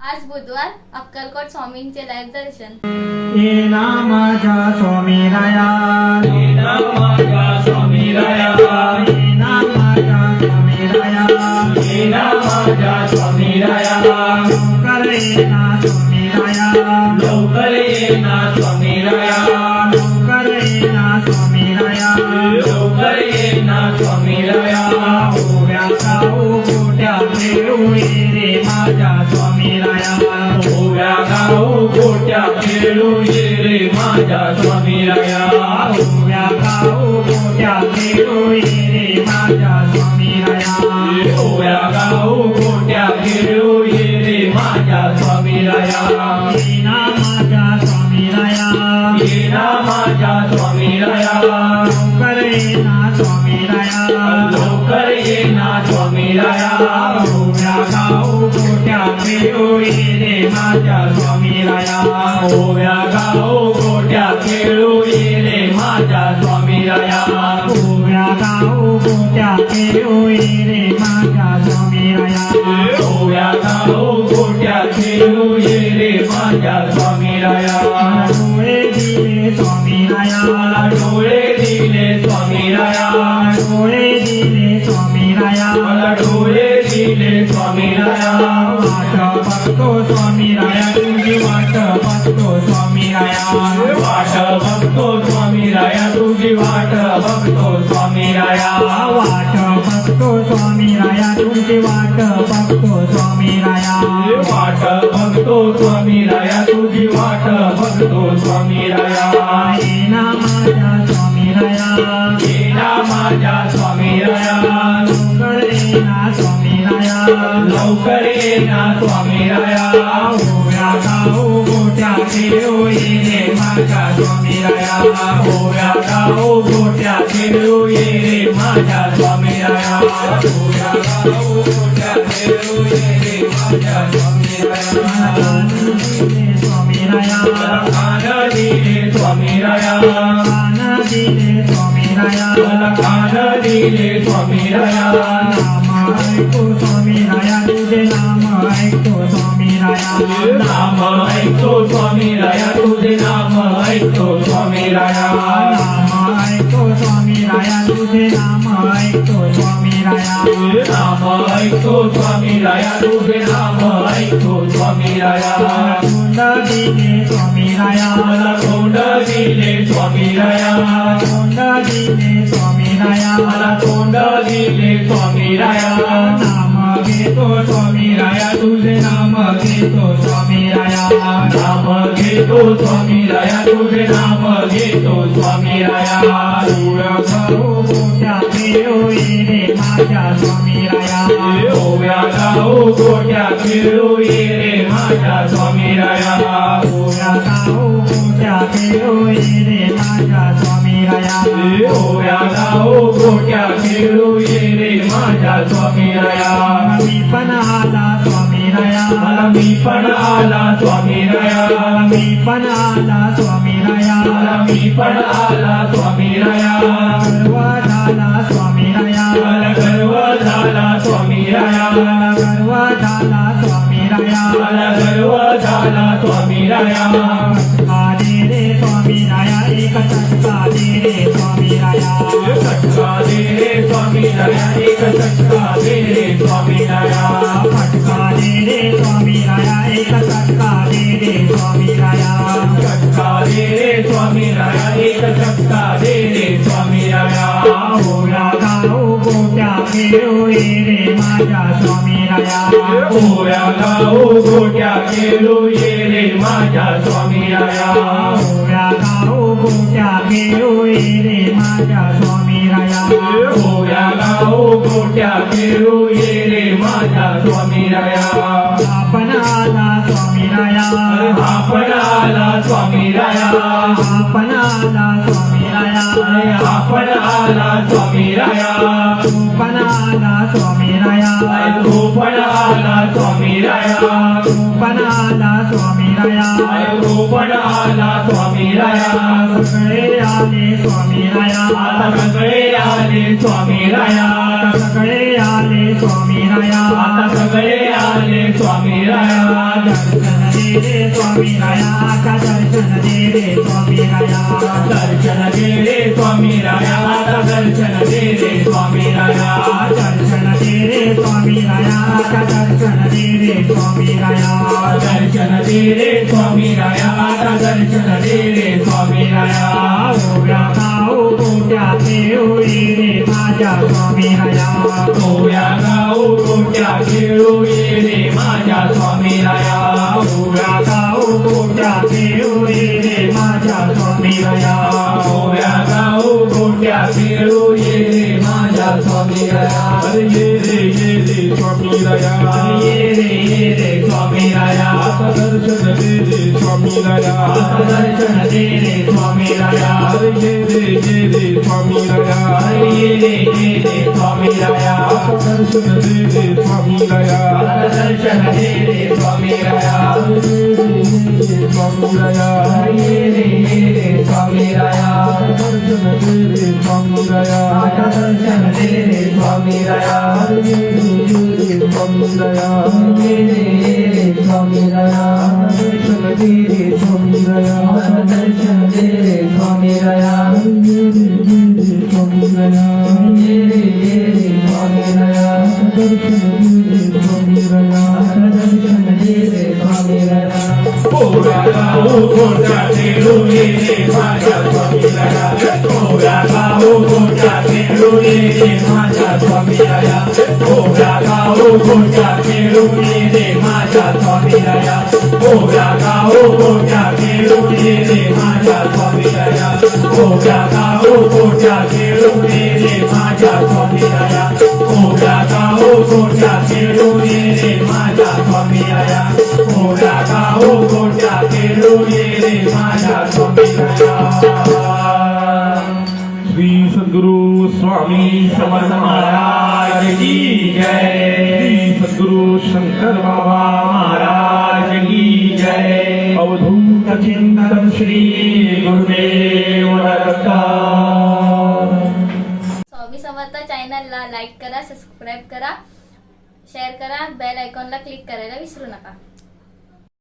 आज बुधवार अक्कलकोट स्वामींचे लाईव्ह दर्शन। ये नामाच्या स्वामी राया, ये नामाच्या स्वामी राया, ये नामाच्या स्वामी राया, ये नामाच्या स्वामी राया, लवकर ये ना स्वामी राया, लवकर ये ना स्वामी राया, लवकर ये ना स्वामी राया, लवकर ये ना स्वामी राया, ओव्या गाऊ गोट्या खेळू ये रे माझ्या स्वामी राया, ओव्या गाऊ गोट्या खेळू ये रे माझ्या स्वामी राया, ओव्या गाऊ गोट्या खेळू ये रे माझ्या स्वामी राया, ओव्या गाऊ गोट्या खेळू ये रे माझ्या स्वामी राया, ये नामाच्या स्वामी राया, ये नामाच्या स्वामी राया, लवकर ये ना स्वामी राया, लवकर ये ना स्वामी राया, ओव्या गाऊ गोट्या खेळू ये रे माझ्या स्वामी राया, ओव्या गाऊ गोट्या खेळू ये रे माझ्या स्वामी राया, ओव्या गाऊ गोट्या खेळू ये रे माझ्या स्वामी राया, ओव्या गाऊ गोट्या खेळू ये रे माझ्या स्वामी राया, डोळे दिले स्वामी राया, मला डोळे दिले स्वामी राया, डोळे दिले स्वामी राया, मला डोळे दिले स्वामी राया, वाट बघतो स्वामी राया, तुझी वाट बघतो स्वामी राया, वाट बघतो स्वामी राया, तुझी वाट बघतो स्वामी राया, वाट बघतो स्वामी राया, तुझी वाट बघतो स्वामी राया, वाट बघतो स्वामी राया, तुझी वाट बघतो स्वामी राया, ये ना माझ्या स्वामी राया, ये ना माझ्या स्वामी राया, लवकर ये ना स्वामी राया, लवकर ये ना स्वामी राया, ओव्या गाऊ गोट्या खेळू ये रे माझ्या स्वामी राया, ओव्या गाऊ गोट्या खेळू ये रे माझ्या स्वामी राया, ओव्या गाऊ गोट्या खेळू ये रे माझ्या स्वामी राया, स्वामी राया, खान दिले स्वामी राया, कान दिले स्वामी राया, मला खान दिले स्वामी राया, नाम ऐकतो स्वामी राया, तुझे नाम ऐकतो स्वामी राया, नाम ऐकतो स्वामी राया, तुझे नाम ऐकतो स्वामी राया, नाम ऐकतो स्वामी राया, तुझे नाम ऐकतो स्वामी राया, नाम ऐकतो स्वामी राया, तुझे नाम ऐकतो स्वामी राया, तोंड दिले स्वामी राया, मला तोंड दिले स्वामी राया, तोंड दिले स्वामी राया, मला तोंड दिले स्वामी राया, नाम घेतो स्वामी राया, तुझे नाम घेतो स्वामी राया, नाम घेतो स्वामी राया, तुझे नाम घेतो स्वामी राया, ओव्या गाऊ गोट्या खेळू ये रे माझ्या स्वामी राया, ओव्या गाऊ गोट्या खेळू ये रे माझ्या स्वामी राया, ओव्या गाऊ गोट्या खेळू ये रे माझ्या स्वामी राया, ओव्या गाऊ गोट्या खेळू ये रे माझ्या स्वामी राया, मी पण आला स्वामी राया, मला मी पण आला स्वामी राया, मी पण आला स्वामी राया, मला मी पण आला स्वामी राया, गर्व झाला स्वामी राया, मला गर्व झाला स्वामी राया, गर्व झाला स्वामी राया, मला गर्व झाला स्वामी राया, फटका दे रे स्वामी राया, एक फटका दे रे स्वामी राया, फटका दे रे स्वामी राया, एक फटका दे रे स्वामी राया, फटका दे रे स्वामी राया, एक फटका दे रे स्वामी राया, फटका दे रे स्वामी राया, एक फटका दे रे स्वामी राया, ओव्या गाऊ गोट्या खेळू ये रे माझ्या स्वामी राया, ओव्या गाऊ गोट्या खेळू ये रे माझ्या स्वामी राया, ओव्या गाऊ गोट्या खेळू ये रे माझ्या स्वामी राया, ओव्या गाऊ गोट्या खेळू ये रे माझ्या स्वामी राया, आपण आला स्वामी राया, आपण आला स्वामी राया, आपण आला स्वामी राया, आपण आला स्वामी राया, तू पण आला स्वामी राया तो पण आला स्वामी राया पण आला स्वामी राया तो पण आला स्वामी राया सगळे आले स्वामी राया आता सगळे आले स्वामी राया सगळे आले स्वामी राया आता सगळे आले स्वामी राया दर्शन दे रे स्वामी राया का दर्शन दे रे स्वामी राया दर्शन दे रे स्वामी राया आता दर्शन दे रे स्वामी राया दर्शन दे रे स्वामी राया का दर्शन दे रे स्वामी राया दर्शन दे रे स्वामी राया आता दर्शन दे रे स्वामी राया ओव्या गाव गोट्याचे होई रे माझ्या स्वामी राया ओव्या गाव गोट्या खेळू ये रे माझ्या स्वामी राया ओव्या गाव गोट्याचे होई रे माझ्या स्वामी राया ओव्या गाव गोट्या खेळू ये रे माझ्या स्वामी राया अरे ये रे स्वामी राया ये रे स्वामी राया आता दर्शन दे रे स्वामी राया दर्शन दे रे स्वामी राया अरे ये रे स्वामी राया ये रे स्वामी राया दर्शन दे रे स्वामी राया दर्शन दे रे स्वामी राया स्वामी राया ये रे स्वामी राया दर्शन दे रे स्वामी राया दर्शन दे रे स्वामी राया स्वामी राया ये रे स्वामी राया दर्शन दे रे स्वामी राया दर्शन दे रे स्वामी राया स्वामी राया ये रे स्वामी राया दर्शन दे रे स्वामी राया दर्शन दे रे स्वामी राया ओव्या गाव गोट्या खेळू ये रे माझ्या स्वामी राया ओव्या गाव गोट्या खेळू ये रे माझ्या स्वामी राया ओव्या गाव गोट्या खेळू ये रे माझ्या स्वामी राया ओव्या गाव गोट्या खेळू ये रे माझ्या स्वामी राया ओव्या गाव गोट्या खेळू ये रे माझ्या स्वामी राया ओव्या गाव गोट्या खेळू ये रे माझ्या स्वामी राया ओव्या गाव गोट्या खेळू ये रे माझ्या स्वामी राया श्री सद्गुरु स्वामी समर्थ महाराज की जय श्री सद्गुरु शंकर बाबा महाराज की जय अवधूत चिंतन श्री गुरुदेव दत्त स्वामी समर्थ चॅनलला लाईक करा, सबस्क्राईब करा, शेअर करा, बेल आयकॉनला क्लिक करायला विसरू नका.